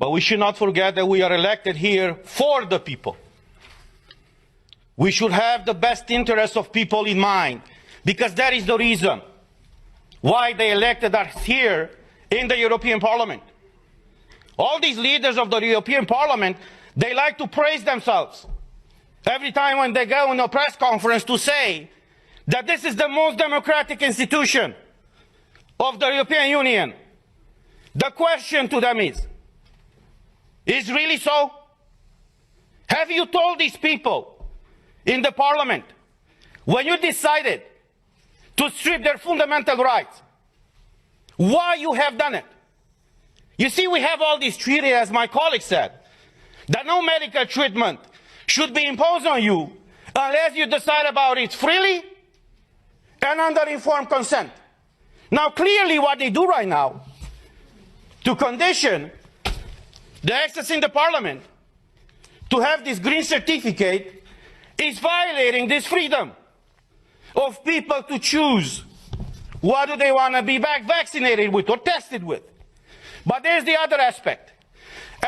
But we should not forget that we are elected here for the people. We should have the best interests of people in mind, because that is the reason why they elected us here in the European Parliament. All these leaders of the European Parliament, they like to praise themselves every time when they go in a press conference to say that this is the most democratic institution of the European Union. The question to them is really so? Have you told these people in the Parliament, when you decided to strip their fundamental rights, why you have done it? You see, we have all these treaties, as my colleague said, that no medical treatment should be imposed on you unless you decide about it freely and under informed consent. Now, clearly what they do right now to condition the access in the Parliament to have this green certificate is violating this freedom of people to choose what do they want to be vaccinated with or tested with. But there's the other aspect.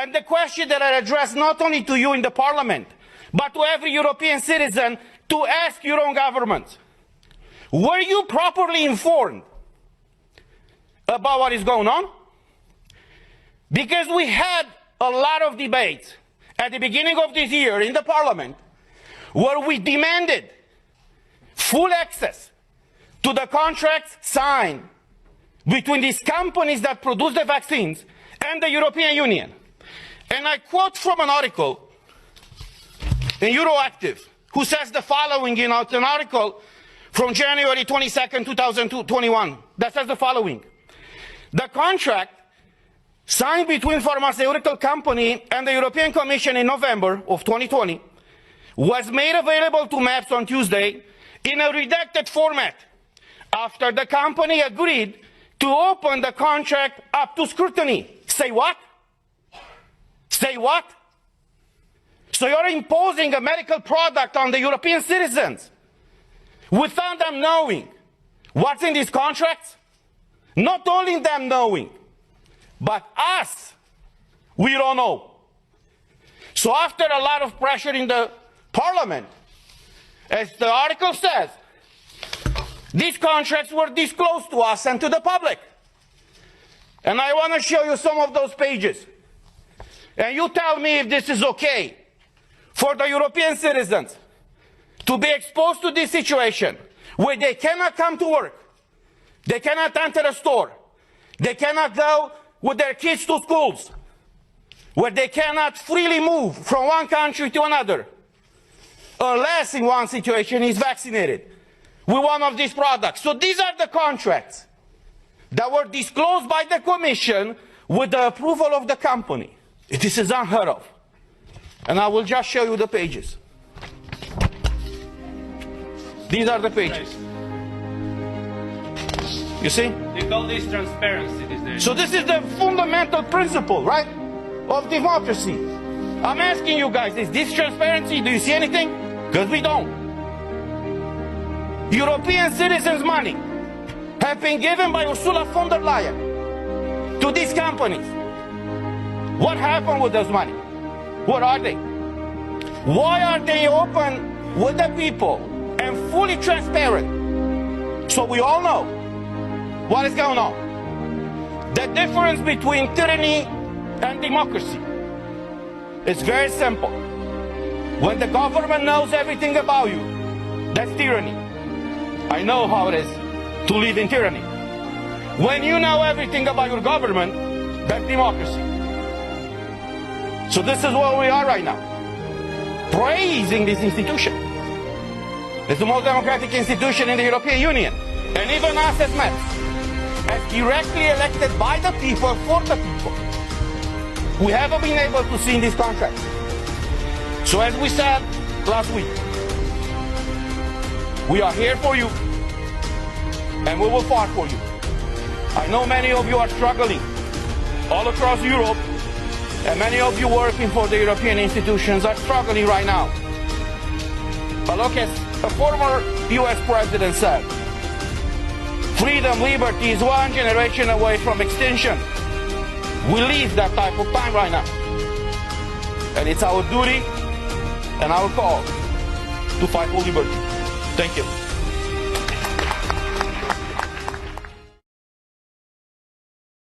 And the question that I address not only to you in the Parliament, but to every European citizen, to ask your own governments. Were you properly informed about what is going on? Because we had a lot of debates at the beginning of this year in the Parliament where we demanded full access to the contracts signed between these companies that produce the vaccines and the European Union. And I quote from an article in Euroactiv, who says the following in an article from January 22nd, 2021, that says the following. The contract signed between pharmaceutical company and the European Commission in November of 2020 was made available to MEPs on Tuesday in a redacted format after the company agreed to open the contract up to scrutiny. Say what? Say what? So you're imposing a medical product on the European citizens without them knowing what's in these contracts? Not only them knowing, but us, we don't know. So after a lot of pressure in the Parliament, as the article says, these contracts were disclosed to us and to the public. And I want to show you some of those pages. And you tell me if this is okay for the European citizens to be exposed to this situation where they cannot come to work, they cannot enter a store, they cannot go with their kids to schools, where they cannot freely move from one country to another, unless in one situation is vaccinated with one of these products. So these are the contracts that were disclosed by the Commission with the approval of the company. This is unheard of. And I will just show you the pages. These are the pages. You see? They call this transparency. So this is the fundamental principle, right, of democracy. I'm asking you guys, is this transparency? Do you see anything? Because we don't. European citizens' money have been given by Ursula von der Leyen to these companies. What happened with those money? What are they? Why are they open with the people and fully transparent so we all know what is going on? The difference between tyranny and democracy is very simple. When the government knows everything about you, that's tyranny. I know how it is to live in tyranny. When you know everything about your government, that's democracy. So this is where we are right now, praising this institution. It's the most democratic institution in the European Union. And even us as MEPs, as directly elected by the people, for the people, we haven't been able to see in these contracts. So as we said last week, we are here for you, and we will fight for you. I know many of you are struggling all across Europe, and many of you working for the European institutions are struggling right now. But look, as a former US president said, freedom, liberty is one generation away from extinction. We live that type of time right now. And it's our duty and our call to fight for liberty. Thank you.